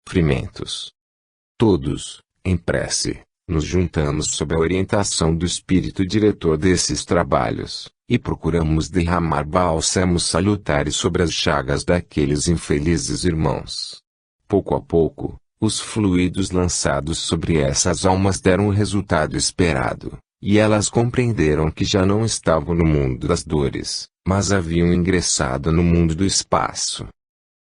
sofrimentos. Todos, em prece, nos juntamos sob a orientação do Espírito diretor desses trabalhos, e procuramos derramar bálsamos salutares sobre as chagas daqueles infelizes irmãos. Pouco a pouco, os fluidos lançados sobre essas almas deram o resultado esperado, e elas compreenderam que já não estavam no mundo das dores, mas haviam ingressado no mundo do espaço.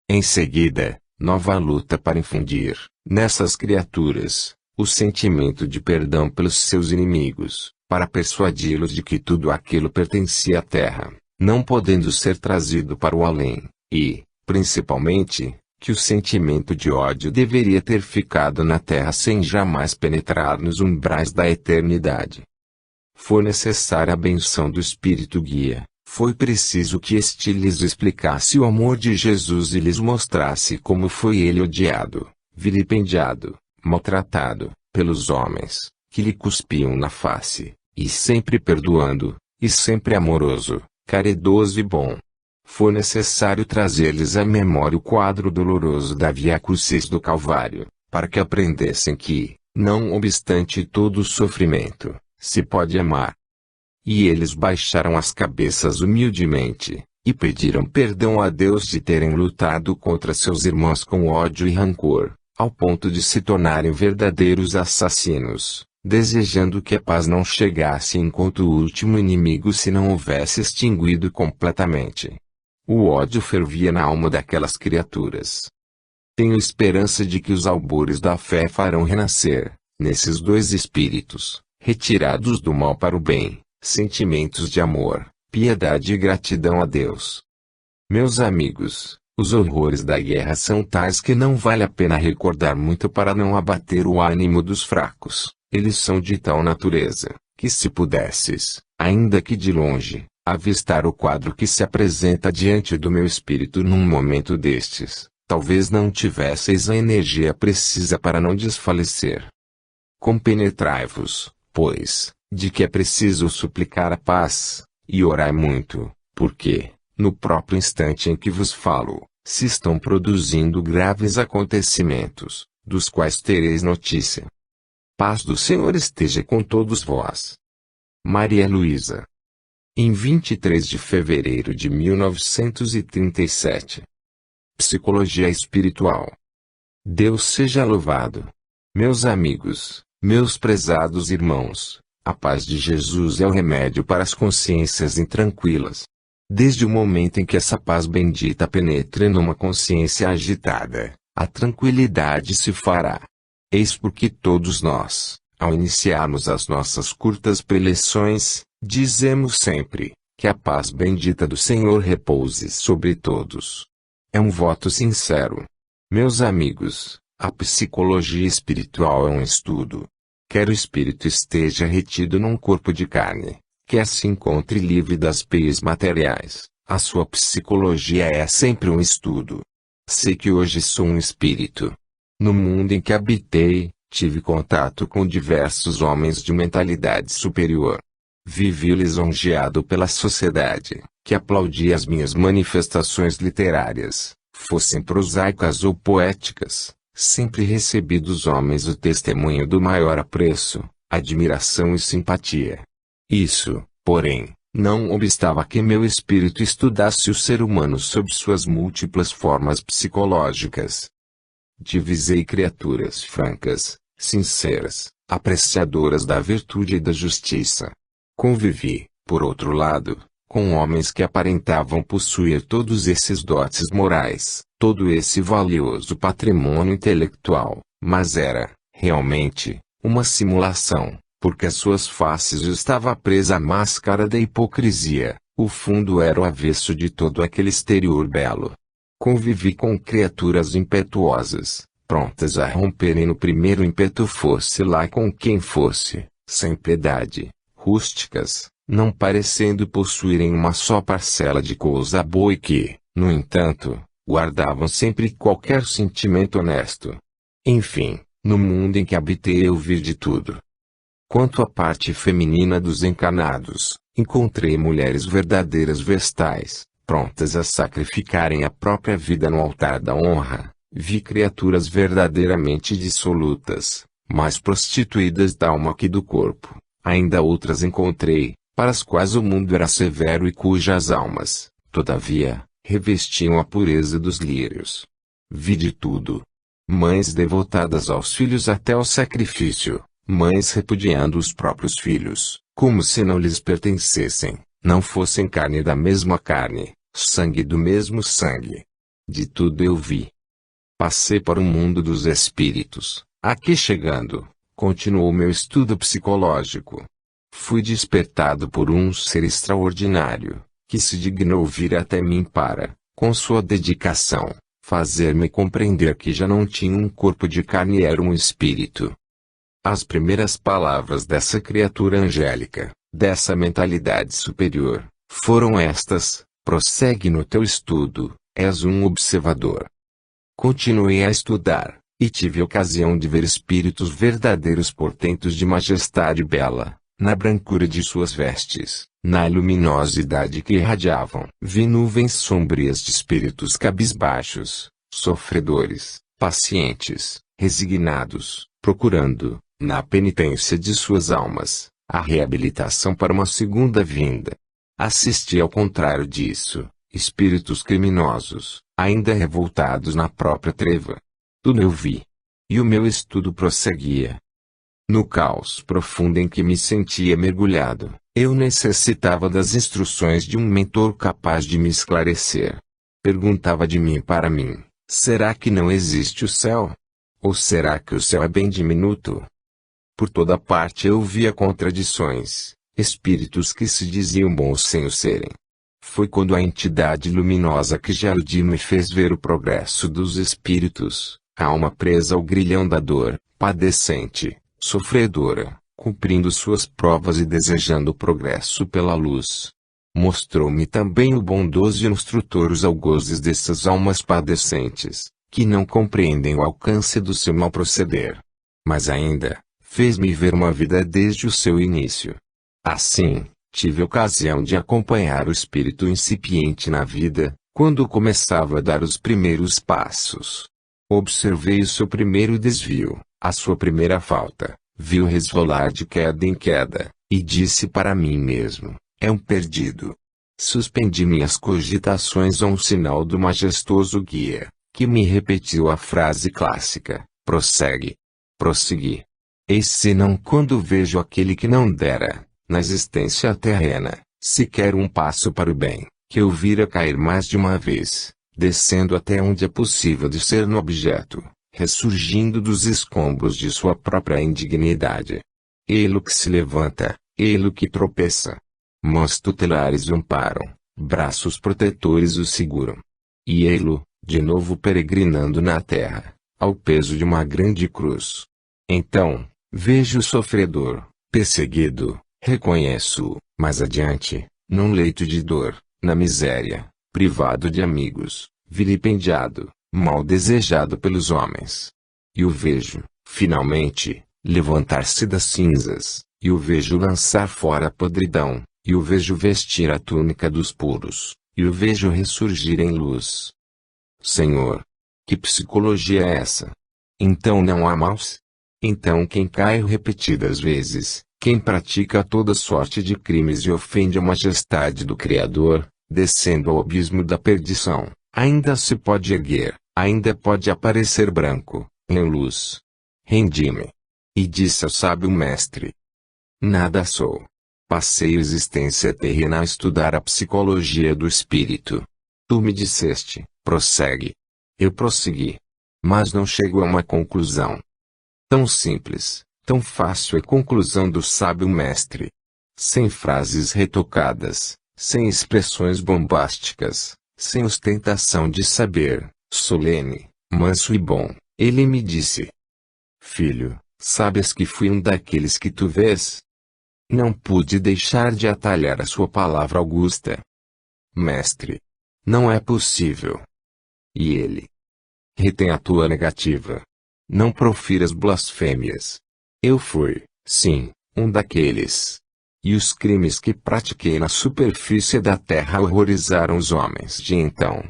Em seguida, nova luta para infundir, nessas criaturas, o sentimento de perdão pelos seus inimigos, para persuadi-los de que tudo aquilo pertencia à Terra, não podendo ser trazido para o além, e, principalmente, que o sentimento de ódio deveria ter ficado na Terra sem jamais penetrar nos umbrais da eternidade. Foi necessária a benção do Espírito Guia, foi preciso que este lhes explicasse o amor de Jesus e lhes mostrasse como foi ele odiado, vilipendiado, maltratado, pelos homens, que lhe cuspiam na face, e sempre perdoando, e sempre amoroso, caridoso e bom. Foi necessário trazer-lhes à memória o quadro doloroso da Via Crucis do Calvário, para que aprendessem que, não obstante todo o sofrimento, se pode amar. E eles baixaram as cabeças humildemente, e pediram perdão a Deus de terem lutado contra seus irmãos com ódio e rancor, ao ponto de se tornarem verdadeiros assassinos, desejando que a paz não chegasse enquanto o último inimigo se não houvesse extinguido completamente. O ódio fervia na alma daquelas criaturas. Tenho esperança de que os albores da fé farão renascer, nesses dois espíritos, retirados do mal para o bem, sentimentos de amor, piedade e gratidão a Deus. Meus amigos, os horrores da guerra são tais que não vale a pena recordar muito para não abater o ânimo dos fracos. Eles são de tal natureza, que se pudesses, ainda que de longe, avistar o quadro que se apresenta diante do meu espírito num momento destes, talvez não tivesseis a energia precisa para não desfalecer. Compenetrai-vos, pois, de que é preciso suplicar a paz, e orai muito, porque, no próprio instante em que vos falo, se estão produzindo graves acontecimentos, dos quais tereis notícia. Paz do Senhor esteja com todos vós. Maria Luísa. Em 23 de fevereiro de 1937. Psicologia espiritual. Deus seja louvado. Meus amigos, meus prezados irmãos, a paz de Jesus é o remédio para as consciências intranquilas. Desde o momento em que essa paz bendita penetre numa consciência agitada, a tranquilidade se fará. Eis porque todos nós, ao iniciarmos as nossas curtas preleções, dizemos sempre, que a paz bendita do Senhor repouse sobre todos. É um voto sincero. Meus amigos, a psicologia espiritual é um estudo. Quer o espírito esteja retido num corpo de carne, quer se encontre livre das peias materiais, a sua psicologia é sempre um estudo. Sei que hoje sou um espírito. No mundo em que habitei, tive contato com diversos homens de mentalidade superior. Vivi lisonjeado pela sociedade, que aplaudia as minhas manifestações literárias, fossem prosaicas ou poéticas. Sempre recebi dos homens o testemunho do maior apreço, admiração e simpatia. Isso, porém, não obstava que meu espírito estudasse o ser humano sob suas múltiplas formas psicológicas. Divisei criaturas francas, sinceras, apreciadoras da virtude e da justiça. Convivi, por outro lado, com homens que aparentavam possuir todos esses dotes morais, todo esse valioso patrimônio intelectual, mas era, realmente, uma simulação, porque as suas faces estava presa à máscara da hipocrisia, o fundo era o avesso de todo aquele exterior belo. Convivi com criaturas impetuosas, prontas a romperem no primeiro ímpeto fosse lá com quem fosse, sem piedade, rústicas, não parecendo possuírem uma só parcela de coisa boa e que, no entanto, guardavam sempre qualquer sentimento honesto. Enfim, no mundo em que habitei eu vi de tudo. Quanto à parte feminina dos encarnados, encontrei mulheres verdadeiras vestais, prontas a sacrificarem a própria vida no altar da honra, Vi criaturas verdadeiramente dissolutas, mais prostituídas da alma que do corpo. Ainda outras encontrei, para as quais o mundo era severo e cujas almas, todavia, revestiam a pureza dos lírios. Vi de tudo. Mães devotadas aos filhos até ao sacrifício, mães repudiando os próprios filhos, como se não lhes pertencessem, não fossem carne da mesma carne, sangue do mesmo sangue. De tudo eu vi. Passei para o mundo dos espíritos. Aqui chegando, continuou meu estudo psicológico. Fui despertado por um ser extraordinário, que se dignou vir até mim para, com sua dedicação, fazer-me compreender que já não tinha um corpo de carne e era um espírito. As primeiras palavras dessa criatura angélica, dessa mentalidade superior, foram estas: prossegue no teu estudo, és um observador. Continuei a estudar, e tive ocasião de ver espíritos verdadeiros portentos de majestade bela, na brancura de suas vestes, na luminosidade que irradiavam. Vi nuvens sombrias de espíritos cabisbaixos, sofredores, pacientes, resignados, procurando, na penitência de suas almas, a reabilitação para uma segunda vinda. Assisti ao contrário disso, espíritos criminosos, ainda revoltados na própria treva. Tudo eu vi. E o meu estudo prosseguia. No caos profundo em que me sentia mergulhado, eu necessitava das instruções de um mentor capaz de me esclarecer. Perguntava de mim para mim: será que não existe o céu? Ou será que o céu é bem diminuto? Por toda parte eu via contradições, espíritos que se diziam bons sem o serem. Foi quando a entidade luminosa que Geraldine me fez ver o progresso dos espíritos, a alma presa ao grilhão da dor, padecente, sofredora, cumprindo suas provas e desejando o progresso pela luz. Mostrou-me também o bondoso instrutor os algozes dessas almas padecentes, que não compreendem o alcance do seu mal proceder. Mas ainda, fez-me ver uma vida desde o seu início. Assim, tive ocasião de acompanhar o espírito incipiente na vida, quando começava a dar os primeiros passos. Observei o seu primeiro desvio, a sua primeira falta, vi o resvalar de queda em queda, e disse para mim mesmo: é um perdido. Suspendi minhas cogitações a um sinal do majestoso guia, que me repetiu a frase clássica: prossegue. Prossegui. Eis senão quando vejo aquele que não dera, na existência terrena, sequer um passo para o bem, que eu vira cair mais de uma vez, descendo até onde é possível descer no objeto, ressurgindo dos escombros de sua própria indignidade. Ele que se levanta, ele que tropeça. Mãos tutelares o amparam, braços protetores o seguram. E ele, de novo peregrinando na terra, ao peso de uma grande cruz. Então, vejo o sofredor, perseguido, reconheço-o, mais adiante, num leito de dor, na miséria, privado de amigos, vilipendiado, mal desejado pelos homens. E o vejo, finalmente, levantar-se das cinzas, e o vejo lançar fora a podridão, e o vejo vestir a túnica dos puros, e o vejo ressurgir em luz. Senhor, que psicologia é essa? Então não há maus? Então quem cai repetidas vezes, quem pratica toda sorte de crimes e ofende a majestade do Criador, descendo ao abismo da perdição, ainda se pode erguer, ainda pode aparecer branco, em luz. Rendi-me. E disse ao sábio mestre: nada sou. Passei a existência terrena a estudar a psicologia do espírito. Tu me disseste: prossegue. Eu prossegui. Mas não chego a uma conclusão. Tão simples, tão fácil é a conclusão do sábio mestre. Sem frases retocadas, sem expressões bombásticas, sem ostentação de saber, solene, manso e bom, ele me disse: filho, sabes que fui um daqueles que tu vês? Não pude deixar de atalhar a sua palavra augusta. Mestre, não é possível. E ele: retém a tua negativa. Não profiras blasfêmias. Eu fui, sim, um daqueles. E os crimes que pratiquei na superfície da terra horrorizaram os homens de então.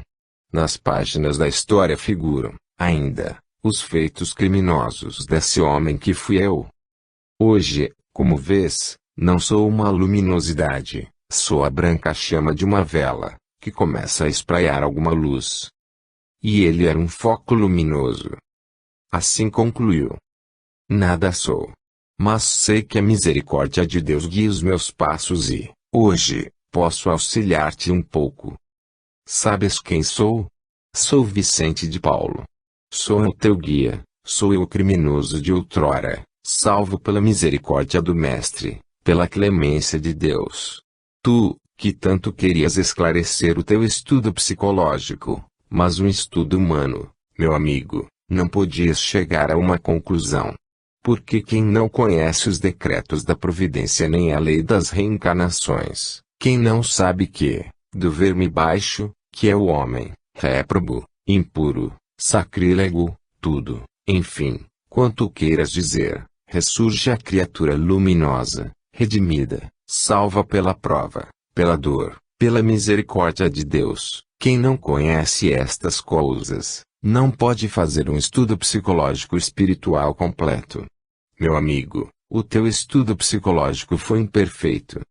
Nas páginas da história figuram, ainda, os feitos criminosos desse homem que fui eu. Hoje, como vês, não sou uma luminosidade, sou a branca chama de uma vela, que começa a espraiar alguma luz. E ele era um foco luminoso. Assim concluiu. Nada sou. Mas sei que a misericórdia de Deus guia os meus passos e, hoje, posso auxiliar-te um pouco. Sabes quem sou? Sou Vicente de Paulo. Sou o teu guia, sou eu o criminoso de outrora, salvo pela misericórdia do Mestre, pela clemência de Deus. Tu, que tanto querias esclarecer o teu estudo psicológico, mas um estudo humano, meu amigo, não podias chegar a uma conclusão. Porque quem não conhece os decretos da providência nem a lei das reencarnações, quem não sabe que, do verme baixo, que é o homem, réprobo, impuro, sacrílego, tudo, enfim, quanto queiras dizer, ressurge a criatura luminosa, redimida, salva pela prova, pela dor, pela misericórdia de Deus. Quem não conhece estas coisas, não pode fazer um estudo psicológico espiritual completo. Meu amigo, o teu estudo psicológico foi imperfeito.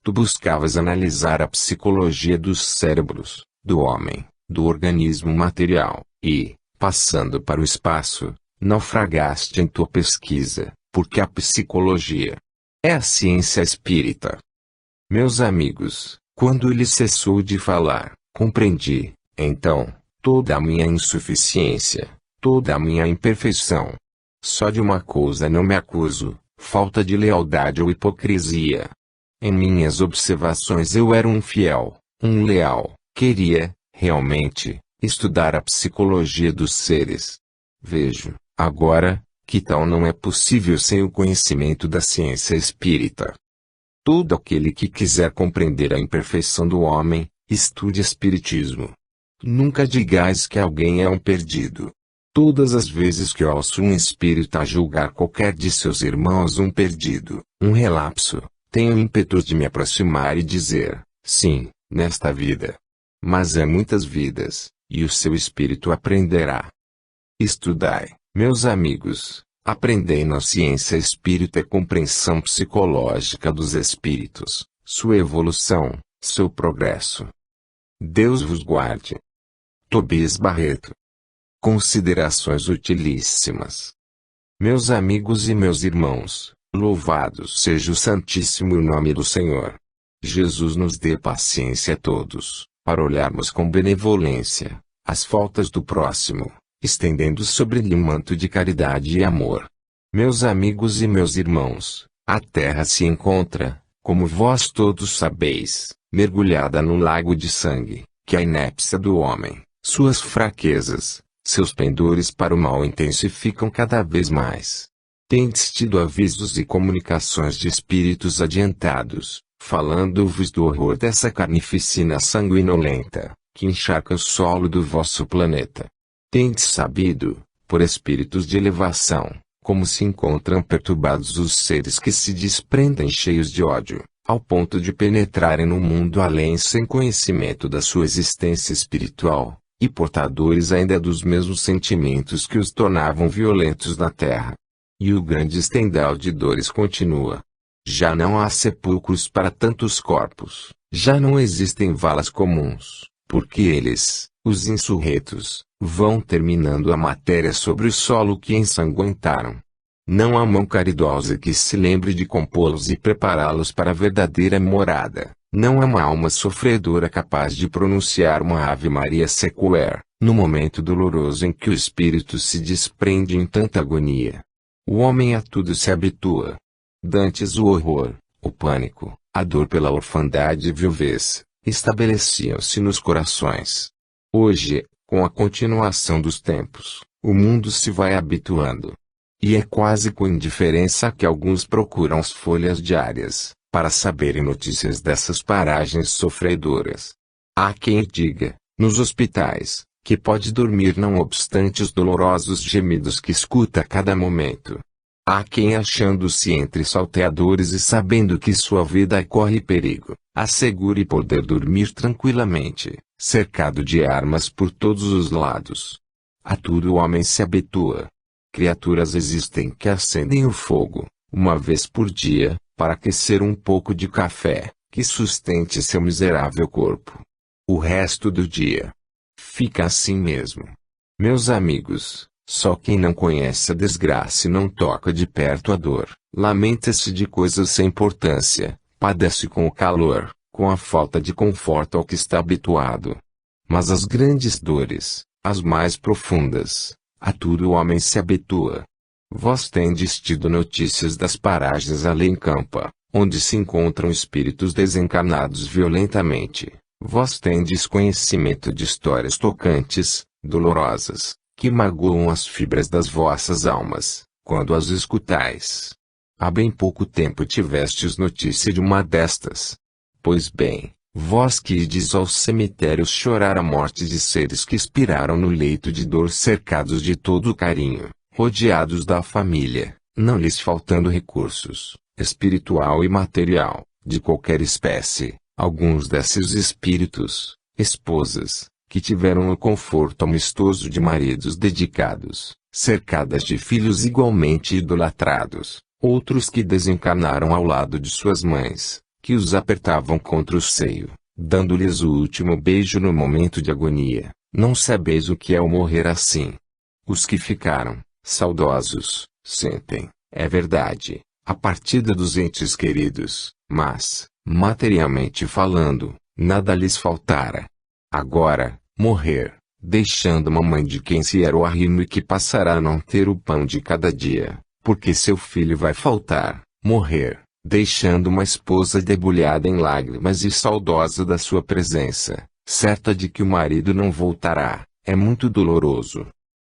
Tu buscavas analisar a psicologia dos cérebros, do homem, do organismo material, e, passando para o espaço, naufragaste em tua pesquisa, porque a psicologia é a ciência espírita. Meus amigos, quando ele cessou de falar, compreendi, então, toda a minha insuficiência, toda a minha imperfeição. Só de uma coisa não me acuso, falta de lealdade ou hipocrisia. Em minhas observações eu era um fiel, um leal, queria, realmente, estudar a psicologia dos seres. Vejo, agora, que tal não é possível sem o conhecimento da ciência espírita. Todo aquele que quiser compreender a imperfeição do homem, estude espiritismo. Nunca digais que alguém é um perdido. Todas as vezes que ouço um espírita julgar qualquer de seus irmãos um perdido, um relapso, tenho ímpetos de me aproximar e dizer, sim, nesta vida. Mas é muitas vidas, e o seu espírito aprenderá. Estudai, meus amigos, aprendei na ciência espírita a compreensão psicológica dos espíritos, sua evolução, seu progresso. Deus vos guarde. Tobias Barreto. Considerações utilíssimas. Meus amigos e meus irmãos, louvado seja o santíssimo nome do Senhor. Jesus nos dê paciência a todos, para olharmos com benevolência as faltas do próximo, estendendo sobre lhe um manto de caridade e amor. Meus amigos e meus irmãos, a terra se encontra, como vós todos sabeis, mergulhada no lago de sangue, que é a inépcia do homem, suas fraquezas, seus pendores para o mal intensificam cada vez mais. Tendes tido avisos e comunicações de espíritos adiantados, falando-vos do horror dessa carnificina sanguinolenta, que encharca o solo do vosso planeta. Tendes sabido, por espíritos de elevação, como se encontram perturbados os seres que se desprendem cheios de ódio, ao ponto de penetrarem no mundo além sem conhecimento da sua existência espiritual, e portadores ainda dos mesmos sentimentos que os tornavam violentos na terra. E o grande estendal de dores continua. Já não há sepulcros para tantos corpos, já não existem valas comuns, porque eles, os insurretos, vão terminando a matéria sobre o solo que ensanguentaram. Não há mão caridosa que se lembre de compô-los e prepará-los para a verdadeira morada. Não há uma alma sofredora capaz de pronunciar uma Ave Maria sequer, no momento doloroso em que o espírito se desprende em tanta agonia. O homem a tudo se habitua. Dantes o horror, o pânico, a dor pela orfandade e viuvez, estabeleciam-se nos corações. Hoje, com a continuação dos tempos, o mundo se vai habituando. E é quase com indiferença que alguns procuram as folhas diárias, para saberem notícias dessas paragens sofredoras. Há quem diga, nos hospitais, que pode dormir não obstante os dolorosos gemidos que escuta a cada momento. Há quem achando-se entre salteadores e sabendo que sua vida corre perigo, assegure poder dormir tranquilamente, cercado de armas por todos os lados. a tudo o homem se habitua. Criaturas existem que acendem o fogo, uma vez por dia, para aquecer um pouco de café, que sustente seu miserável corpo. O resto do dia fica assim mesmo. Meus amigos, só quem não conhece a desgraça e não toca de perto a dor, lamenta-se de coisas sem importância, padece com o calor, com a falta de conforto ao que está habituado. Mas as grandes dores, as mais profundas, a tudo o homem se habitua. Vós tendes tido notícias das paragens além campa, onde se encontram espíritos desencarnados violentamente. Vós tendes conhecimento de histórias tocantes, dolorosas, que magoam as fibras das vossas almas, quando as escutais. Há bem pouco tempo tivestes notícia de uma destas. Pois bem, vós que ides aos cemitérios chorar a morte de seres que expiraram no leito de dor cercados de todo o carinho, rodeados da família, não lhes faltando recursos, espiritual e material, de qualquer espécie, alguns desses espíritos, esposas, que tiveram o conforto amistoso de maridos dedicados, cercadas de filhos igualmente idolatrados, outros que desencarnaram ao lado de suas mães, que os apertavam contra o seio, dando-lhes o último beijo no momento de agonia. Não sabeis o que é o morrer assim. Os que ficaram, saudosos, sentem, é verdade, a partida dos entes queridos, mas, materialmente falando, nada lhes faltara. Agora, morrer, deixando uma mãe de quem se era o arrimo e que passará a não ter o pão de cada dia, porque seu filho vai faltar, morrer, deixando uma esposa debulhada em lágrimas e saudosa da sua presença, certa de que o marido não voltará, é muito doloroso.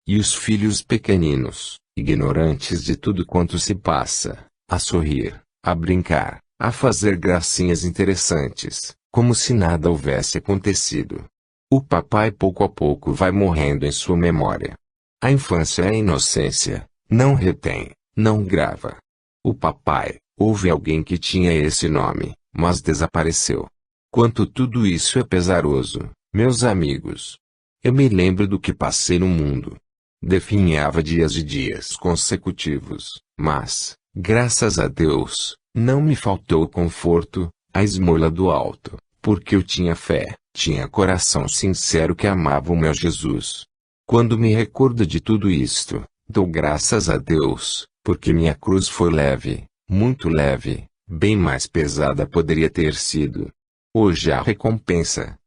E os filhos pequeninos, ignorantes de tudo quanto se passa, a sorrir, a brincar, a fazer gracinhas interessantes, como se nada houvesse acontecido. O papai pouco a pouco vai morrendo em sua memória. A infância é a inocência, não retém, não grava. O papai, houve alguém que tinha esse nome, mas desapareceu. Quanto tudo isso é pesaroso, meus amigos. Eu me lembro do que passei no mundo. Definhava dias e dias consecutivos, mas, graças a Deus, não me faltou o conforto, a esmola do alto, porque eu tinha fé, tinha coração sincero que amava o meu Jesus. Quando me recordo de tudo isto, dou graças a Deus, porque minha cruz foi leve, muito leve, bem mais pesada poderia ter sido. Hoje há recompensa,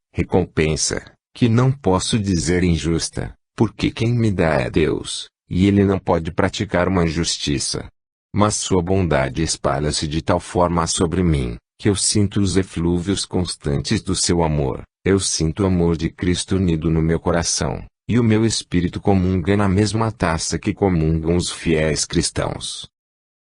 que não posso dizer injusta, porque quem me dá é Deus, e Ele não pode praticar uma injustiça. Mas sua bondade espalha-se de tal forma sobre mim, que eu sinto os eflúvios constantes do seu amor, eu sinto o amor de Cristo unido no meu coração, e o meu espírito comunga na mesma taça que comungam os fiéis cristãos.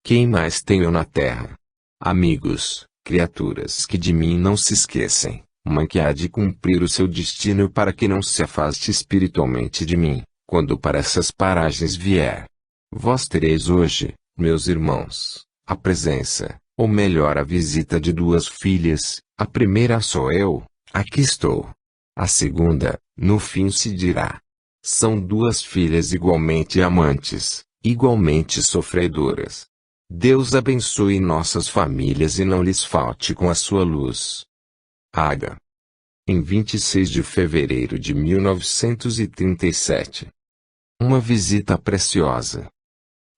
Quem mais tenho na terra? Amigos, criaturas que de mim não se esquecem, mãe que há de cumprir o seu destino para que não se afaste espiritualmente de mim, quando para essas paragens vier. Vós tereis hoje, meus irmãos, a presença, ou melhor a visita de duas filhas, a primeira sou eu, aqui estou. A segunda, no fim se dirá. São duas filhas igualmente amantes, igualmente sofredoras. Deus abençoe nossas famílias e não lhes falte com a sua luz. Haga. Em 26 de fevereiro de 1937. Uma visita preciosa.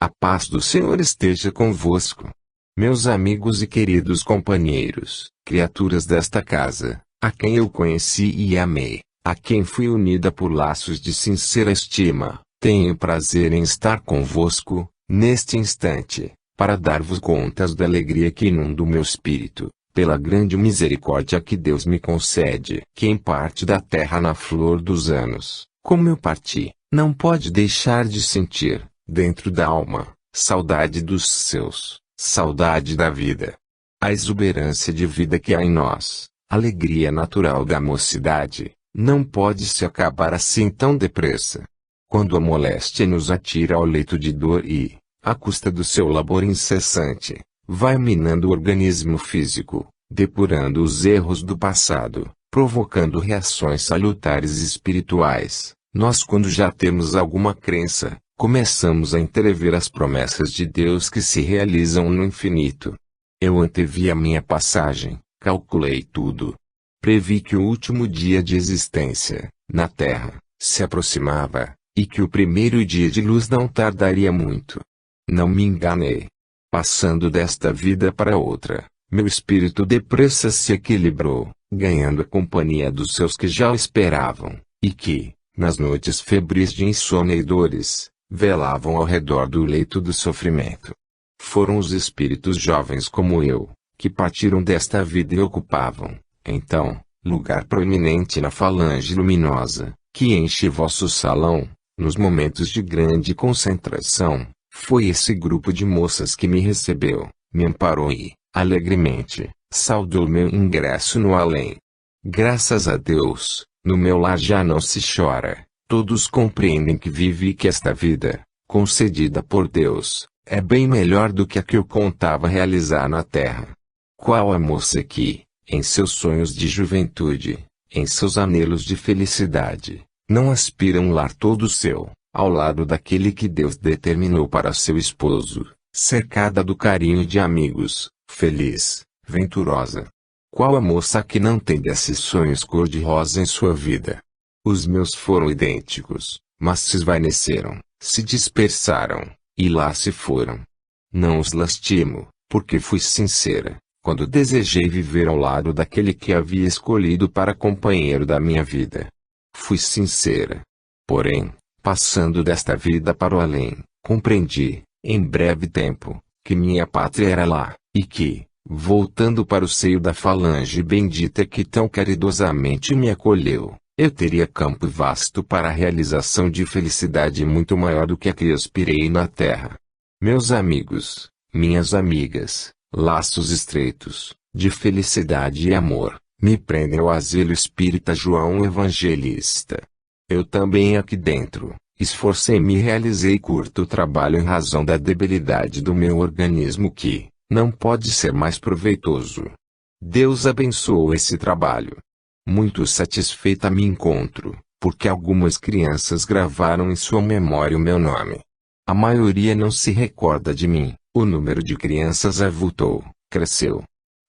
A paz do Senhor esteja convosco. Meus amigos e queridos companheiros, criaturas desta casa, a quem eu conheci e amei, a quem fui unida por laços de sincera estima, tenho prazer em estar convosco, neste instante, para dar-vos contas da alegria que inunda o meu espírito, pela grande misericórdia que Deus me concede. Quem parte da terra na flor dos anos, como eu parti, não pode deixar de sentir, dentro da alma, saudade dos seus, saudade da vida. A exuberância de vida que há em nós, alegria natural da mocidade, não pode se acabar assim tão depressa. Quando a moléstia nos atira ao leito de dor e, à custa do seu labor incessante, vai minando o organismo físico, depurando os erros do passado, provocando reações salutares espirituais, Nós, quando já temos alguma crença, começamos a entrever as promessas de Deus que se realizam no infinito. Eu antevi a minha passagem, calculei tudo. Previ que o último dia de existência, na Terra, se aproximava, e que o primeiro dia de luz não tardaria muito. Não me enganei. Passando desta vida para outra, meu espírito depressa se equilibrou, ganhando a companhia dos seus que já o esperavam, e que, nas noites febris de insônia e dores, velavam ao redor do leito do sofrimento. Foram os espíritos jovens como eu, que partiram desta vida e ocupavam, então, lugar proeminente na falange luminosa, que enche vosso salão, nos momentos de grande concentração. Foi esse grupo de moças que me recebeu, me amparou e, alegremente, saudou meu ingresso no além. Graças a Deus, no meu lar já não se chora, todos compreendem que vive e que esta vida, concedida por Deus, é bem melhor do que a que eu contava realizar na terra. Qual a moça que, em seus sonhos de juventude, em seus anelos de felicidade, não aspira um lar todo seu, ao lado daquele que Deus determinou para seu esposo, cercada do carinho de amigos, feliz, venturosa? Qual a moça que não tem desses sonhos cor-de-rosa em sua vida? Os meus foram idênticos, mas se esvaneceram, se dispersaram, e lá se foram. Não os lastimo, porque fui sincera, quando desejei viver ao lado daquele que havia escolhido para companheiro da minha vida. Fui sincera. Porém, passando desta vida para o além, compreendi, em breve tempo, que minha pátria era lá, e que, voltando para o seio da falange bendita que tão caridosamente me acolheu, eu teria campo vasto para a realização de felicidade muito maior do que a que aspirei na terra. Meus amigos, minhas amigas, laços estreitos, de felicidade e amor, me prendem ao asilo espírita João Evangelista. Eu também aqui dentro, esforcei-me e realizei curto trabalho em razão da debilidade do meu organismo que, não pode ser mais proveitoso. Deus abençoou esse trabalho. Muito satisfeita me encontro, porque algumas crianças gravaram em sua memória o meu nome. A maioria não se recorda de mim, o número de crianças avultou, cresceu.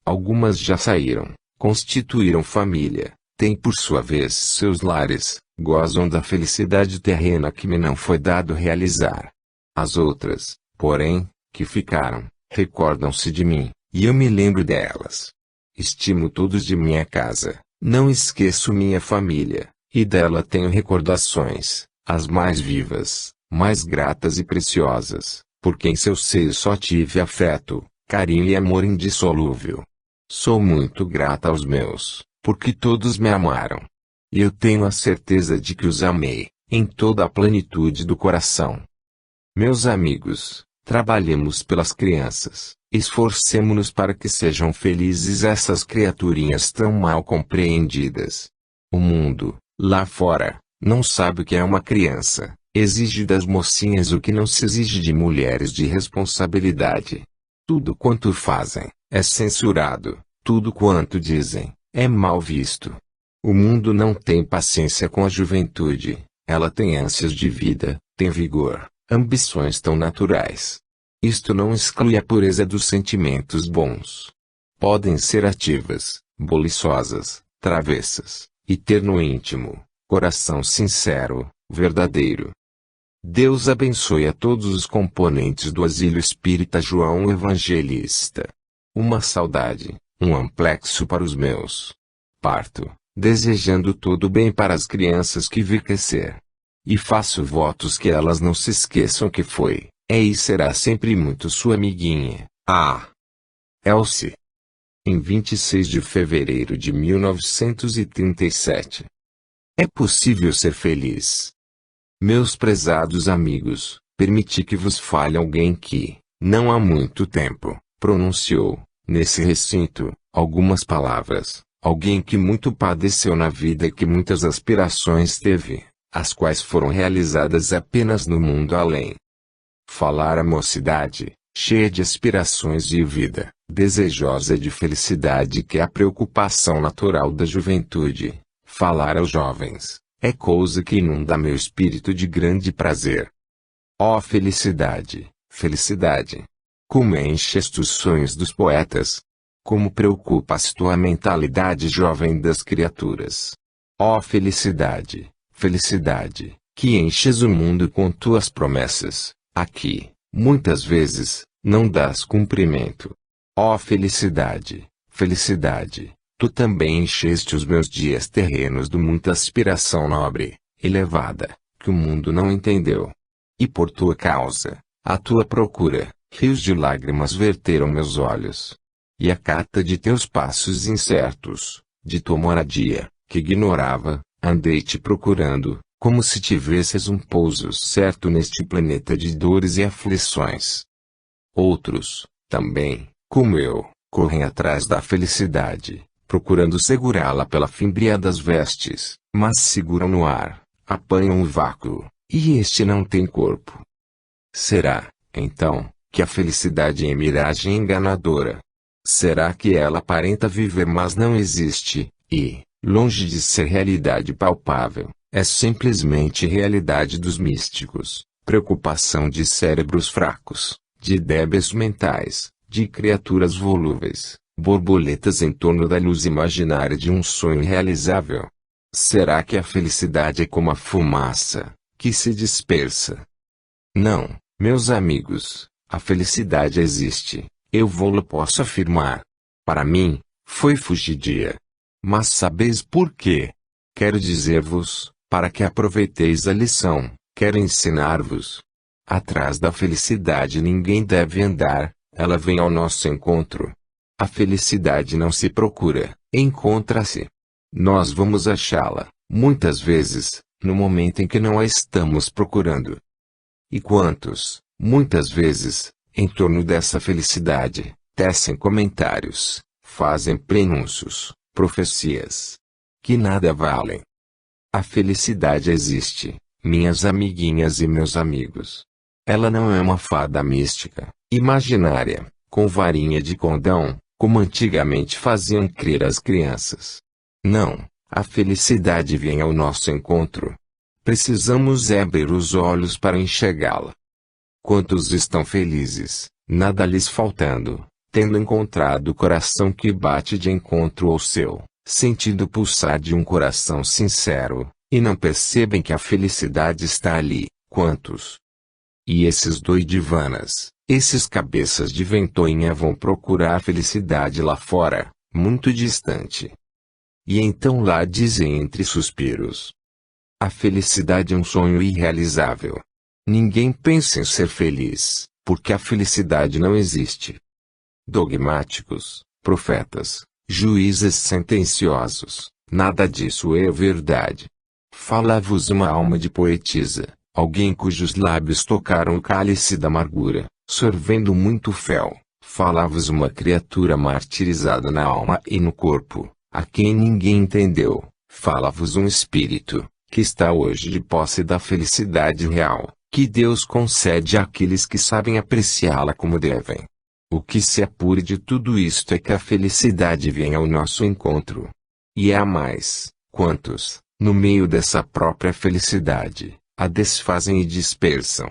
Algumas já saíram, constituíram família, têm por sua vez seus lares, gozam da felicidade terrena que me não foi dado realizar. As outras, porém, que ficaram, recordam-se de mim, e eu me lembro delas. Estimo todos de minha casa, não esqueço minha família, e dela tenho recordações, as mais vivas, mais gratas e preciosas, porque em seu seio só tive afeto, carinho e amor indissolúvel. Sou muito grata aos meus, porque todos me amaram. E eu tenho a certeza de que os amei, em toda a plenitude do coração. Meus amigos, trabalhemos pelas crianças, esforcemo-nos para que sejam felizes essas criaturinhas tão mal compreendidas. O mundo, lá fora, não sabe o que é uma criança, exige das mocinhas o que não se exige de mulheres de responsabilidade. Tudo quanto fazem, é censurado, tudo quanto dizem, é mal visto. O mundo não tem paciência com a juventude, ela tem ânsias de vida, tem vigor, ambições tão naturais. Isto não exclui a pureza dos sentimentos bons. Podem ser ativas, boliçosas, travessas, e ter no íntimo, coração sincero, verdadeiro. Deus abençoe a todos os componentes do Asilo Espírita João Evangelista. Uma saudade, um amplexo para os meus. Parto, desejando todo o bem para as crianças que vi crescer. E faço votos que elas não se esqueçam que foi, é e será sempre muito sua amiguinha, Elsie. Em 26 de fevereiro de 1937. É possível ser feliz. Meus prezados amigos, permiti que vos fale alguém que, não há muito tempo, pronunciou, nesse recinto, algumas palavras, alguém que muito padeceu na vida e que muitas aspirações teve, as quais foram realizadas apenas no mundo além. Falar à mocidade, cheia de aspirações e vida, desejosa de felicidade que é a preocupação natural da juventude. Falar aos jovens, é coisa que inunda meu espírito de grande prazer. Ó felicidade, felicidade! Como enches os sonhos dos poetas! Como preocupas tua mentalidade jovem das criaturas! Ó felicidade, felicidade, que enches o mundo com tuas promessas, aqui, muitas vezes, não dás cumprimento. Ó felicidade, felicidade, tu também encheste os meus dias terrenos de muita aspiração nobre, elevada, que o mundo não entendeu. E por tua causa, à tua procura, rios de lágrimas verteram meus olhos. E a cata de teus passos incertos, de tua moradia, que ignorava, andei te procurando, como se tivesses um pouso certo neste planeta de dores e aflições. Outros, também, como eu, correm atrás da felicidade, procurando segurá-la pela fimbria das vestes, mas seguram no ar, apanham o vácuo, e este não tem corpo. Será, então, que a felicidade é miragem enganadora? Será que ela aparenta viver mas não existe, e, longe de ser realidade palpável, é simplesmente realidade dos místicos, preocupação de cérebros fracos, de débeis mentais, de criaturas volúveis, borboletas em torno da luz imaginária de um sonho realizável? Será que a felicidade é como a fumaça, que se dispersa? Não, meus amigos, a felicidade existe, eu vou-lo posso afirmar. Para mim, foi fugidia. Mas sabeis por quê? Quero dizer-vos, para que aproveitéis a lição, quero ensinar-vos. Atrás da felicidade ninguém deve andar, ela vem ao nosso encontro. A felicidade não se procura, encontra-se. Nós vamos achá-la, muitas vezes, no momento em que não a estamos procurando. E quantos, muitas vezes, em torno dessa felicidade, tecem comentários, fazem prenúncios, profecias, que nada valem. A felicidade existe, minhas amiguinhas e meus amigos. Ela não é uma fada mística, imaginária, com varinha de condão, como antigamente faziam crer as crianças. Não, a felicidade vem ao nosso encontro. Precisamos abrir os olhos para enxergá-la. Quantos estão felizes, nada lhes faltando, tendo encontrado o coração que bate de encontro ao seu, sentindo o pulsar de um coração sincero, e não percebem que a felicidade está ali, quantos? E esses doidivanas, esses cabeças de ventoinha vão procurar a felicidade lá fora, muito distante. E então lá dizem entre suspiros: a felicidade é um sonho irrealizável. Ninguém pensa em ser feliz, porque a felicidade não existe. Dogmáticos, profetas, juízes sentenciosos, nada disso é verdade. Fala-vos uma alma de poetisa, alguém cujos lábios tocaram o cálice da amargura, sorvendo muito fel. Fala-vos uma criatura martirizada na alma e no corpo, a quem ninguém entendeu. Fala-vos um espírito, que está hoje de posse da felicidade real, que Deus concede àqueles que sabem apreciá-la como devem. O que se apure de tudo isto é que a felicidade vem ao nosso encontro. E há mais, quantos, no meio dessa própria felicidade, a desfazem e dispersam.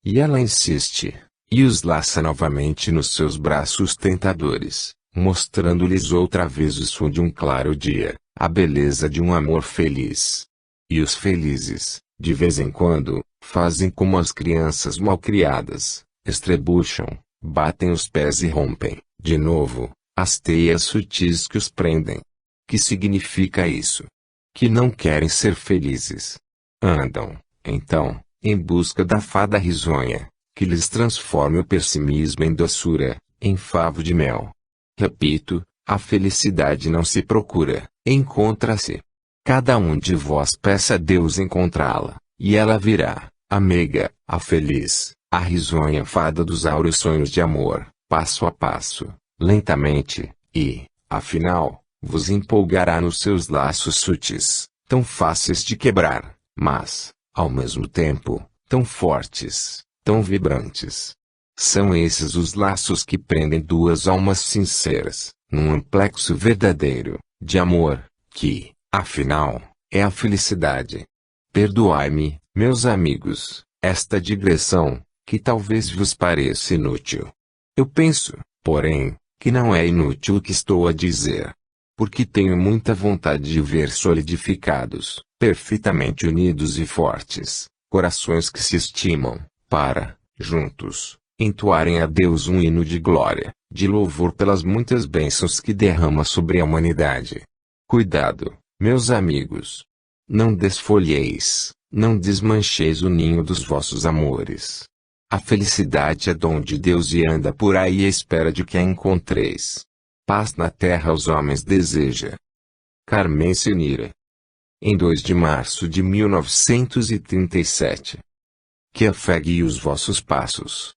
E ela insiste, e os laça novamente nos seus braços tentadores, mostrando-lhes outra vez o som de um claro dia, a beleza de um amor feliz. E os felizes, de vez em quando, fazem como as crianças malcriadas, estrebucham, batem os pés e rompem, de novo, as teias sutis que os prendem. Que significa isso? Que não querem ser felizes. Andam, então, em busca da fada risonha, que lhes transforme o pessimismo em doçura, em favo de mel. Repito, a felicidade não se procura, encontra-se. Cada um de vós peça a Deus encontrá-la, e ela virá, a meiga, a feliz, a risonha fada dos áureos sonhos de amor, passo a passo, lentamente, e, afinal, vos empolgará nos seus laços sutis, tão fáceis de quebrar, mas, ao mesmo tempo, tão fortes, tão vibrantes. São esses os laços que prendem duas almas sinceras, num amplexo verdadeiro, de amor, que, afinal, é a felicidade. Perdoai-me, meus amigos, esta digressão, que talvez vos pareça inútil. Eu penso, porém, que não é inútil o que estou a dizer. Porque tenho muita vontade de ver solidificados, perfeitamente unidos e fortes, corações que se estimam, para, juntos, entoarem a Deus um hino de glória, de louvor pelas muitas bênçãos que derrama sobre a humanidade. Cuidado, meus amigos. Não desfolheis, não desmancheis o ninho dos vossos amores. A felicidade é dom de Deus e anda por aí à espera de que a encontreis. Paz na terra aos homens deseja. Carmen Senira. Em 2 de março de 1937. Que a fé guie os vossos passos.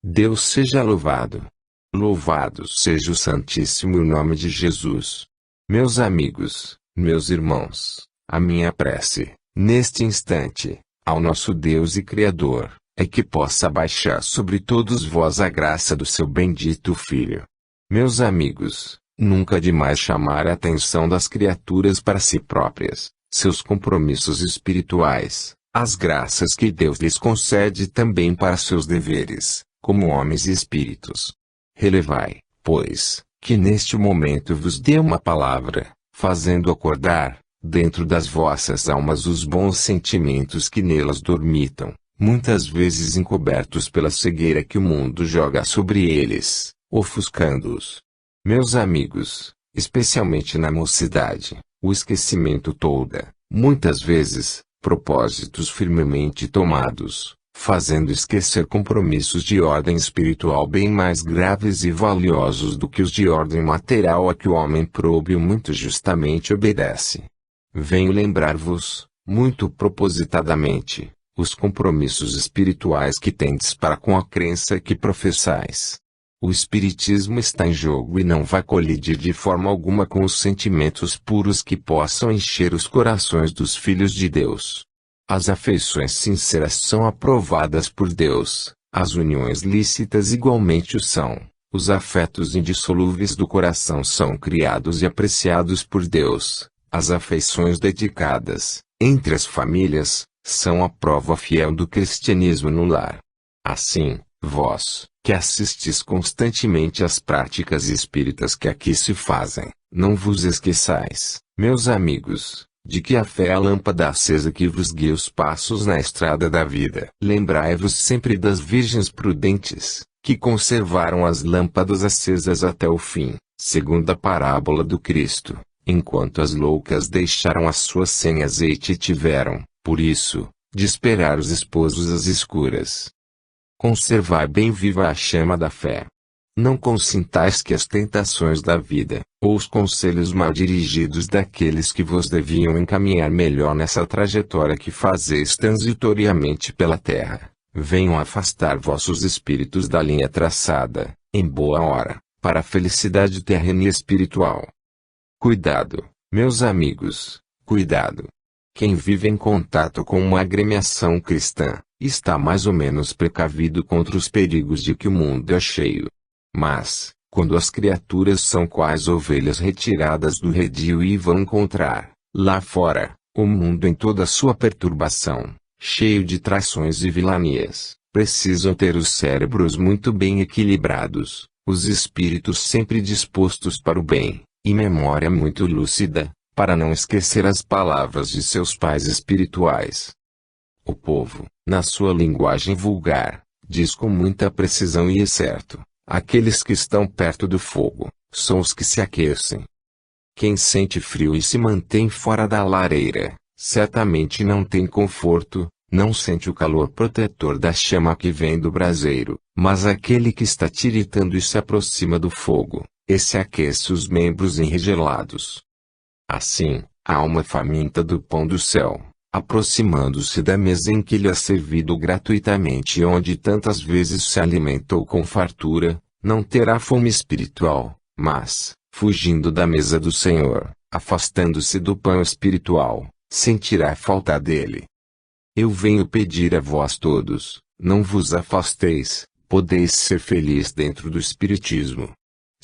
Deus seja louvado. Louvado seja o santíssimo nome de Jesus. Meus amigos, meus irmãos, a minha prece, neste instante, ao nosso Deus e Criador, é que possa baixar sobre todos vós a graça do seu bendito Filho. Meus amigos, nunca demais chamar a atenção das criaturas para si próprias, seus compromissos espirituais, as graças que Deus lhes concede também para seus deveres, como homens e espíritos. Relevai, pois, que neste momento vos dê uma palavra, fazendo acordar, dentro das vossas almas os bons sentimentos que nelas dormitam, muitas vezes encobertos pela cegueira que o mundo joga sobre eles, ofuscando-os. Meus amigos, especialmente na mocidade, o esquecimento toda, muitas vezes, propósitos firmemente tomados, fazendo esquecer compromissos de ordem espiritual bem mais graves e valiosos do que os de ordem material a que o homem próprio muito justamente obedece. Venho lembrar-vos, muito propositadamente, os compromissos espirituais que tendes para com a crença que professais. O espiritismo está em jogo e não vai colidir de forma alguma com os sentimentos puros que possam encher os corações dos filhos de Deus. As afeições sinceras são aprovadas por Deus, as uniões lícitas igualmente o são, os afetos indissolúveis do coração são criados e apreciados por Deus, as afeições dedicadas, entre as famílias, são a prova fiel do cristianismo no lar. Assim, vós, que assistis constantemente às práticas espíritas que aqui se fazem, não vos esqueçais, meus amigos, de que a fé é a lâmpada acesa que vos guia os passos na estrada da vida. Lembrai-vos sempre das virgens prudentes, que conservaram as lâmpadas acesas até o fim, segundo a parábola do Cristo, enquanto as loucas deixaram as suas sem azeite e tiveram, por isso, de esperar os esposos às escuras. Conservai bem viva a chama da fé. Não consintais que as tentações da vida, ou os conselhos mal dirigidos daqueles que vos deviam encaminhar melhor nessa trajetória que fazeis transitoriamente pela terra, venham afastar vossos espíritos da linha traçada, em boa hora, para a felicidade terrena e espiritual. Cuidado, meus amigos, cuidado. Quem vive em contato com uma agremiação cristã, está mais ou menos precavido contra os perigos de que o mundo é cheio. Mas, quando as criaturas são quais ovelhas retiradas do redil e vão encontrar, lá fora, o mundo em toda a sua perturbação, cheio de traições e vilanias, precisam ter os cérebros muito bem equilibrados, os espíritos sempre dispostos para o bem, e memória muito lúcida, para não esquecer as palavras de seus pais espirituais. O povo, na sua linguagem vulgar, diz com muita precisão e é certo: aqueles que estão perto do fogo, são os que se aquecem. Quem sente frio e se mantém fora da lareira, certamente não tem conforto, não sente o calor protetor da chama que vem do braseiro, mas aquele que está tiritando e se aproxima do fogo, esse aquece os membros enregelados. Assim, a alma faminta do pão do céu, aproximando-se da mesa em que lhe é servido gratuitamente e onde tantas vezes se alimentou com fartura, não terá fome espiritual, mas, fugindo da mesa do Senhor, afastando-se do pão espiritual, sentirá falta dele. Eu venho pedir a vós todos, não vos afasteis, podeis ser feliz dentro do espiritismo.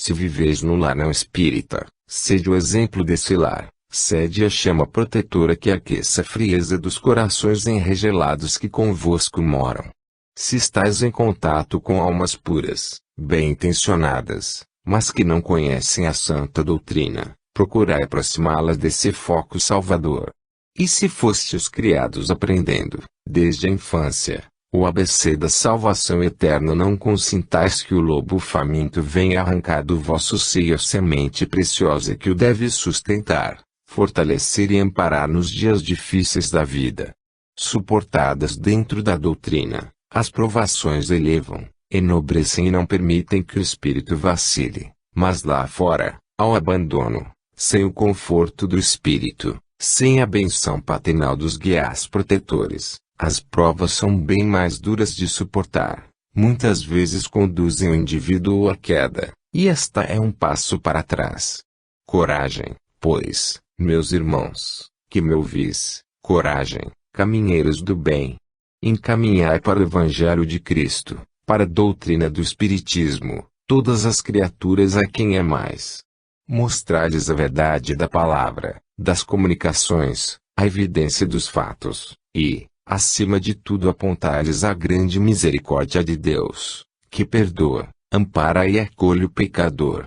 Se viveis no lar não espírita, sede o exemplo desse lar, Sede a chama protetora que aqueça a frieza dos corações enregelados que convosco moram. Se estáis em contato com almas puras, bem-intencionadas, mas que não conhecem a santa doutrina, procurai aproximá-las desse foco salvador. E se fostes criados aprendendo, desde a infância, o ABC da salvação eterna, não consintais que o lobo faminto venha arrancar do vosso seio a semente preciosa que o deve sustentar, fortalecer e amparar nos dias difíceis da vida. Suportadas dentro da doutrina, as provações elevam, enobrecem e não permitem que o espírito vacile, mas lá fora, ao abandono, sem o conforto do espírito, sem a benção paternal dos guias protetores, as provas são bem mais duras de suportar, muitas vezes conduzem o indivíduo à queda, e esta é um passo para trás. Coragem, pois, meus irmãos, que me ouvis, coragem, caminheiros do bem. Encaminhai para o Evangelho de Cristo, para a doutrina do Espiritismo, todas as criaturas a quem é mais. Mostrai-lhes a verdade da palavra, das comunicações, a evidência dos fatos, e, acima de tudo, apontai-lhes a grande misericórdia de Deus, que perdoa, ampara e acolhe o pecador.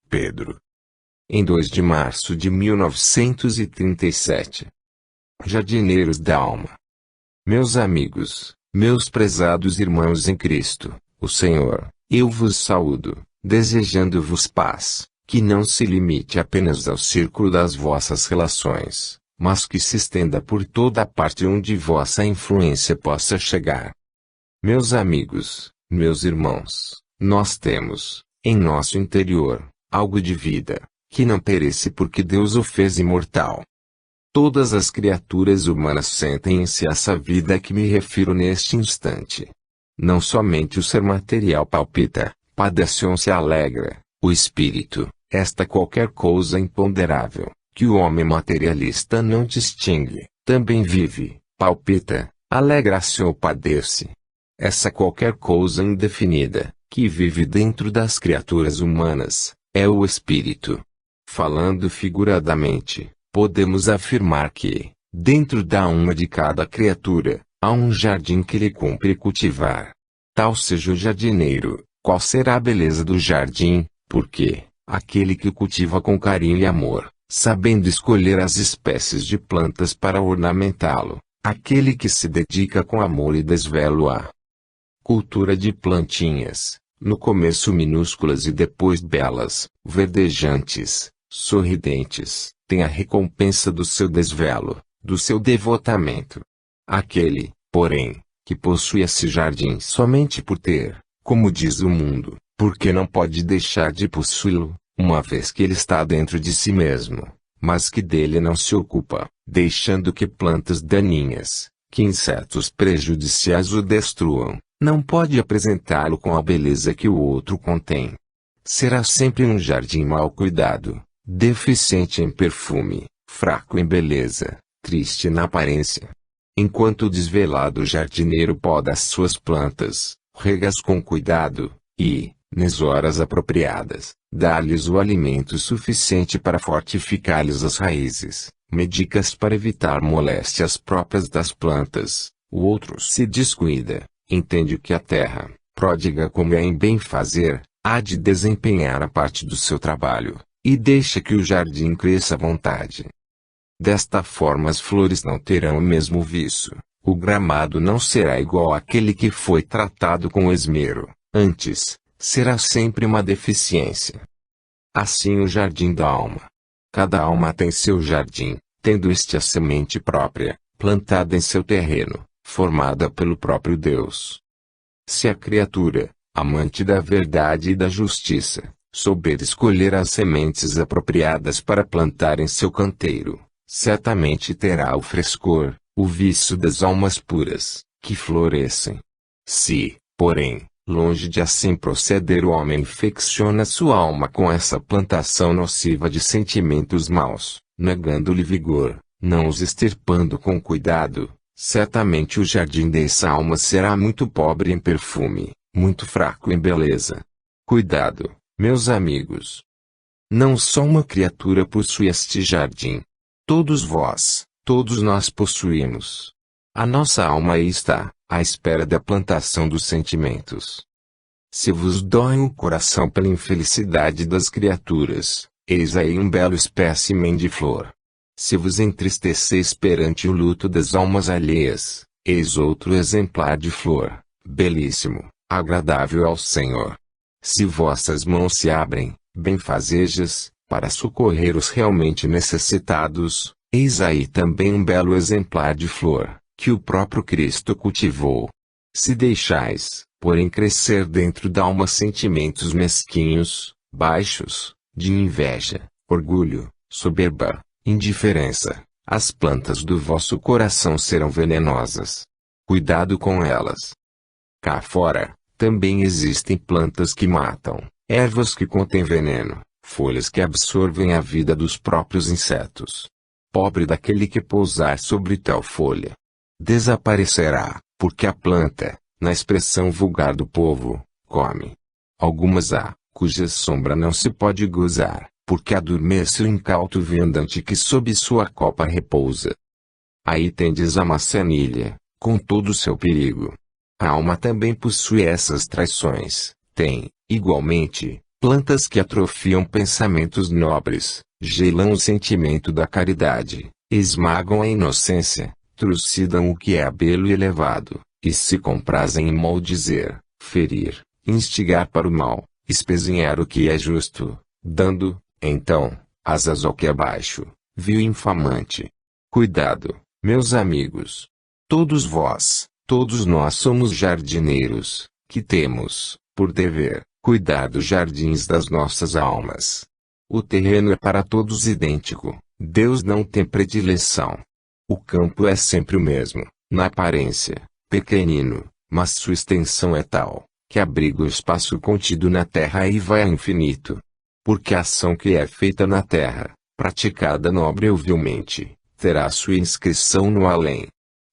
Pedro. Em 2 de março de 1937. Jardineiros da Alma. Meus amigos, meus prezados irmãos em Cristo, o Senhor, eu vos saúdo, desejando-vos paz, que não se limite apenas ao círculo das vossas relações, mas que se estenda por toda a parte onde vossa influência possa chegar. Meus amigos, meus irmãos, nós temos, em nosso interior, algo de vida, que não perece porque Deus o fez imortal. Todas as criaturas humanas sentem em si essa vida a que me refiro neste instante. Não somente o ser material palpita, padece ou se alegra, o espírito, esta qualquer coisa imponderável, que o homem materialista não distingue, também vive, palpita, alegra-se ou padece. Essa qualquer coisa indefinida, que vive dentro das criaturas humanas, é o espírito. Falando figuradamente, podemos afirmar que, dentro da alma de cada criatura, há um jardim que lhe cumpre cultivar. Tal seja o jardineiro, qual será a beleza do jardim, porque, aquele que cultiva com carinho e amor, sabendo escolher as espécies de plantas para ornamentá-lo, aquele que se dedica com amor e desvelo à cultura de plantinhas, no começo minúsculas e depois belas, verdejantes, sorridentes, tem a recompensa do seu desvelo, do seu devotamento. Aquele, porém, que possui esse jardim somente por ter, como diz o mundo, porque não pode deixar de possuí-lo, uma vez que ele está dentro de si mesmo, mas que dele não se ocupa, deixando que plantas daninhas, que insetos prejudiciais o destruam, não pode apresentá-lo com a beleza que o outro contém. Será sempre um jardim mal cuidado, deficiente em perfume, fraco em beleza, triste na aparência. Enquanto o desvelado jardineiro poda as suas plantas, rega-as com cuidado, e, nas horas apropriadas, dá-lhes o alimento suficiente para fortificar-lhes as raízes, medica-as para evitar moléstias próprias das plantas, o outro se descuida, entende que a terra, pródiga como é em bem fazer, há de desempenhar a parte do seu trabalho, e deixa que o jardim cresça à vontade. Desta forma as flores não terão o mesmo vício, o gramado não será igual àquele que foi tratado com esmero, antes, será sempre uma deficiência. Assim o jardim da alma. Cada alma tem seu jardim, tendo este a semente própria, plantada em seu terreno, formada pelo próprio Deus. Se a criatura, amante da verdade e da justiça, souber escolher as sementes apropriadas para plantar em seu canteiro, certamente terá o frescor, o vício das almas puras, que florescem. Se, porém, longe de assim proceder, o homem infecciona sua alma com essa plantação nociva de sentimentos maus, negando-lhe vigor, não os extirpando com cuidado, certamente o jardim dessa alma será muito pobre em perfume, muito fraco em beleza. Cuidado, meus amigos. Não só uma criatura possui este jardim. Todos vós, todos nós possuímos. A nossa alma aí está, à espera da plantação dos sentimentos. Se vos dói o coração pela infelicidade das criaturas, eis aí um belo espécimen de flor. Se vos entristeceis perante o luto das almas alheias, eis outro exemplar de flor, belíssimo, agradável ao Senhor. Se vossas mãos se abrem, benfazejas, para socorrer os realmente necessitados, eis aí também um belo exemplar de flor, que o próprio Cristo cultivou. Se deixais, porém, crescer dentro da alma sentimentos mesquinhos, baixos, de inveja, orgulho, soberba, indiferença, as plantas do vosso coração serão venenosas. Cuidado com elas. Cá fora, também existem plantas que matam, ervas que contêm veneno, folhas que absorvem a vida dos próprios insetos. Pobre daquele que pousar sobre tal folha. Desaparecerá, porque a planta, na expressão vulgar do povo, come. Algumas há, cuja sombra não se pode gozar, porque adormece o incauto viandante que sob sua copa repousa. Aí tendes a maçanilha, com todo o seu perigo. A alma também possui essas traições, tem, igualmente, plantas que atrofiam pensamentos nobres, gelam o sentimento da caridade, esmagam a inocência, trucidam o que é belo e elevado, e se comprazem em maldizer, ferir, instigar para o mal, espezinhar o que é justo, dando, então, asas ao que é baixo, vil e infamante. Cuidado, meus amigos. Todos vós, todos nós somos jardineiros, que temos, por dever, cuidar dos jardins das nossas almas. O terreno é para todos idêntico, Deus não tem predileção. O campo é sempre o mesmo, na aparência, pequenino, mas sua extensão é tal, que abriga o espaço contido na terra e vai ao infinito. Porque a ação que é feita na terra, praticada nobre ou vilmente, terá sua inscrição no além.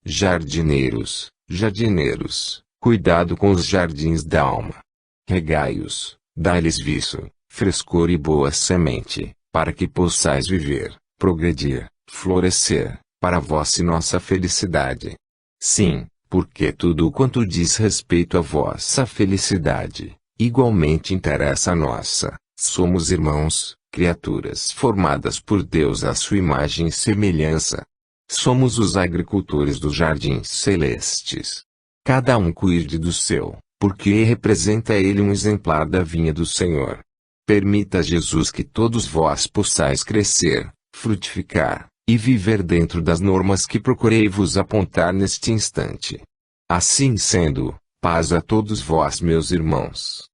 Jardineiros, jardineiros, cuidado com os jardins da alma. Regai-os, dai-lhes viço, frescor e boa semente, para que possais viver, progredir, florescer, para vossa e nossa felicidade. Sim, porque tudo quanto diz respeito à vossa felicidade, igualmente interessa a nossa. Somos irmãos, criaturas formadas por Deus à sua imagem e semelhança. Somos os agricultores dos jardins celestes. Cada um cuide do seu, porque representa ele um exemplar da vinha do Senhor. Permita Jesus que todos vós possais crescer, frutificar, e viver dentro das normas que procurei vos apontar neste instante. Assim sendo, paz a todos vós, meus irmãos.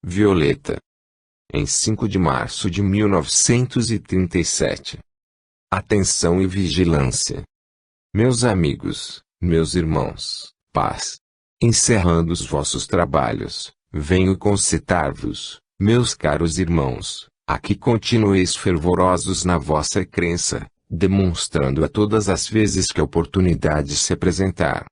Violeta. Em 5 de março de 1937. Atenção e vigilância. Meus amigos, meus irmãos, paz. Encerrando os vossos trabalhos, venho concitar-vos, meus caros irmãos, a que continueis fervorosos na vossa crença, demonstrando a todas as vezes que a oportunidade se apresentar.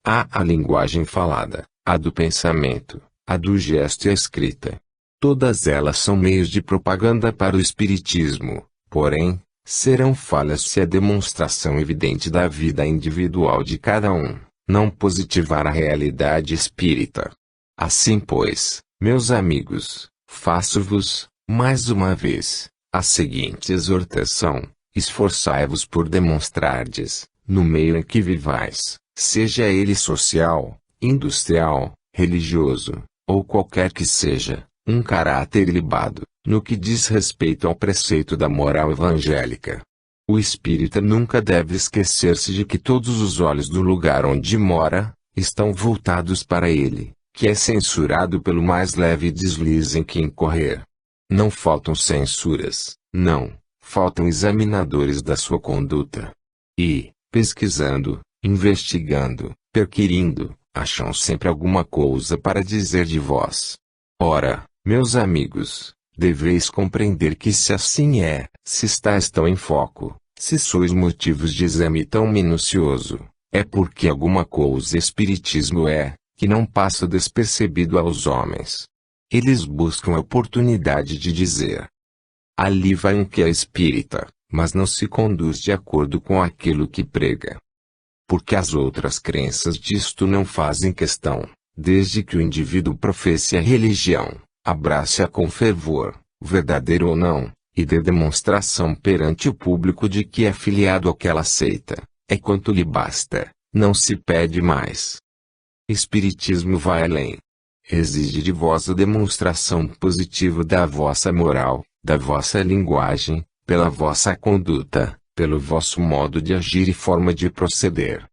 Há a linguagem falada, a do pensamento, a do gesto e a escrita. Todas elas são meios de propaganda para o espiritismo, porém, serão falhas se a demonstração evidente da vida individual de cada um não positivar a realidade espírita. Assim pois, meus amigos, faço-vos, mais uma vez, a seguinte exortação: esforçai-vos por demonstrardes, no meio em que vivais, seja ele social, industrial, religioso, ou qualquer que seja, um caráter ilibado, no que diz respeito ao preceito da moral evangélica. O espírita nunca deve esquecer-se de que todos os olhos do lugar onde mora, estão voltados para ele, que é censurado pelo mais leve deslize em que incorrer. Não faltam censuras, não, faltam examinadores da sua conduta. E, pesquisando, investigando, perquirindo, acham sempre alguma coisa para dizer de vós. Ora, meus amigos, deveis compreender que se assim é, se estáis tão em foco, se sois motivos de exame tão minucioso, é porque alguma coisa espiritismo é, que não passa despercebido aos homens. Eles buscam a oportunidade de dizer: Ali vai um que é espírita, mas não se conduz de acordo com aquilo que prega. Porque as outras crenças disto não fazem questão, desde que o indivíduo professe a religião, abrace-a com fervor, verdadeiro ou não, e dê demonstração perante o público de que é filiado àquela seita. É quanto lhe basta, não se pede mais. Espiritismo vai além. Exige de vós a demonstração positiva da vossa moral, da vossa linguagem, pela vossa conduta, pelo vosso modo de agir e forma de proceder.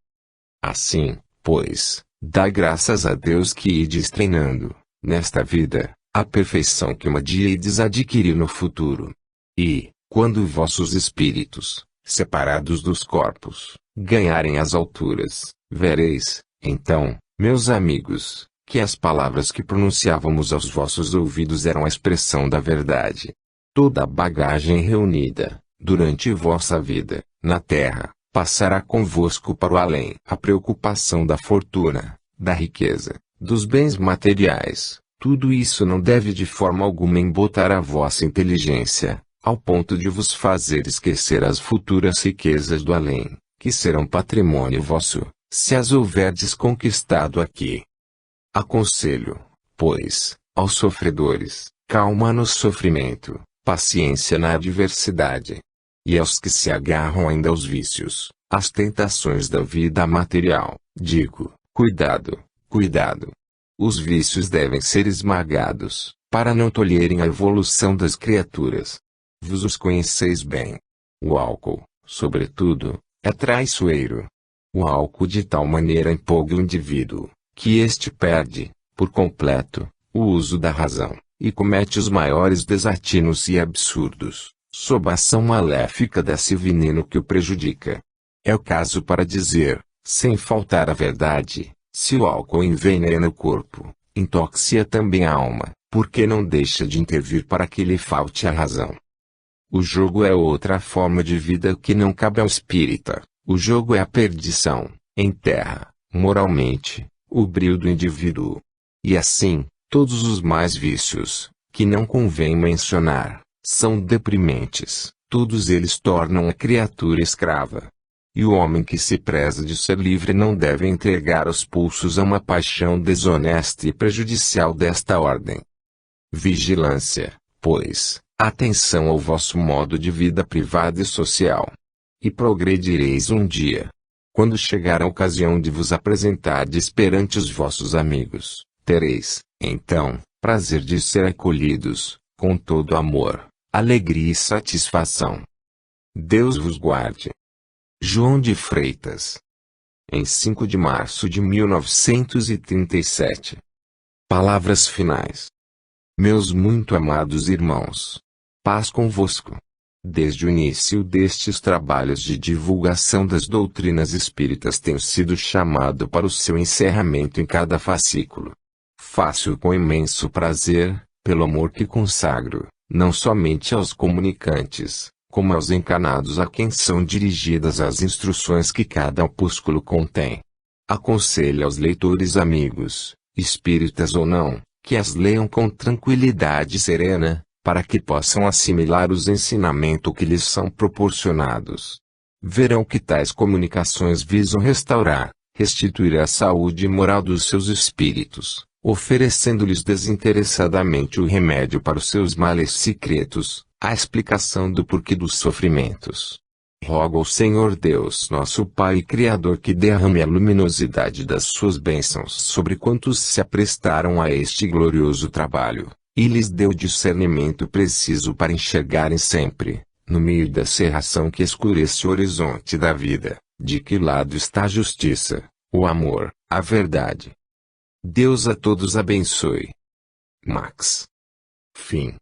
Assim, pois, dai graças a Deus que ides treinando, nesta vida, a perfeição que um dia ides adquirir no futuro. E, quando vossos espíritos, separados dos corpos, ganharem as alturas, vereis, então, meus amigos, que as palavras que pronunciávamos aos vossos ouvidos eram a expressão da verdade. Toda a bagagem reunida, durante vossa vida, na terra, passará convosco para o além. A preocupação da fortuna, da riqueza, dos bens materiais, tudo isso não deve de forma alguma embotar a vossa inteligência, ao ponto de vos fazer esquecer as futuras riquezas do além, que serão patrimônio vosso, se as houverdes conquistado aqui. Aconselho, pois, aos sofredores, calma no sofrimento, paciência na adversidade. E aos que se agarram ainda aos vícios, às tentações da vida material, digo, cuidado, cuidado. Os vícios devem ser esmagados, para não tolherem a evolução das criaturas. Vos os conheceis bem. O álcool, sobretudo, é traiçoeiro. O álcool de tal maneira empolga o indivíduo, que este perde, por completo, o uso da razão, e comete os maiores desatinos e absurdos, sob a ação maléfica desse veneno que o prejudica. É o caso para dizer, sem faltar à verdade, se o álcool envenena o corpo, intoxica também a alma, porque não deixa de intervir para que lhe falte a razão. O jogo é outra forma de vida que não cabe ao espírita. O jogo é a perdição, enterra, moralmente, o brio do indivíduo. E assim, todos os mais vícios, que não convém mencionar, são deprimentes, todos eles tornam a criatura escrava. E o homem que se preza de ser livre não deve entregar os pulsos a uma paixão desonesta e prejudicial desta ordem. Vigilância, pois, atenção ao vosso modo de vida privada e social. E progredireis um dia. Quando chegar a ocasião de vos apresentardes perante os vossos amigos, tereis, então, prazer de ser acolhidos, com todo amor, alegria e satisfação. Deus vos guarde. João de Freitas. Em 5 de março de 1937. Palavras finais. Meus muito amados irmãos. Paz convosco. Desde o início destes trabalhos de divulgação das doutrinas espíritas tenho sido chamado para o seu encerramento em cada fascículo. Faço com imenso prazer, pelo amor que consagro, não somente aos comunicantes, como aos encarnados a quem são dirigidas as instruções que cada opúsculo contém. Aconselho aos leitores amigos, espíritas ou não, que as leiam com tranquilidade serena, para que possam assimilar os ensinamentos que lhes são proporcionados. Verão que tais comunicações visam restaurar, restituir a saúde moral dos seus espíritos, oferecendo-lhes desinteressadamente o remédio para os seus males secretos, a explicação do porquê dos sofrimentos. Rogo ao Senhor Deus nosso Pai e Criador que derrame a luminosidade das suas bênçãos sobre quantos se aprestaram a este glorioso trabalho, e lhes dê o discernimento preciso para enxergarem sempre, no meio da cerração que escurece o horizonte da vida, de que lado está a justiça, o amor, a verdade. Deus a todos abençoe. Max. Fim.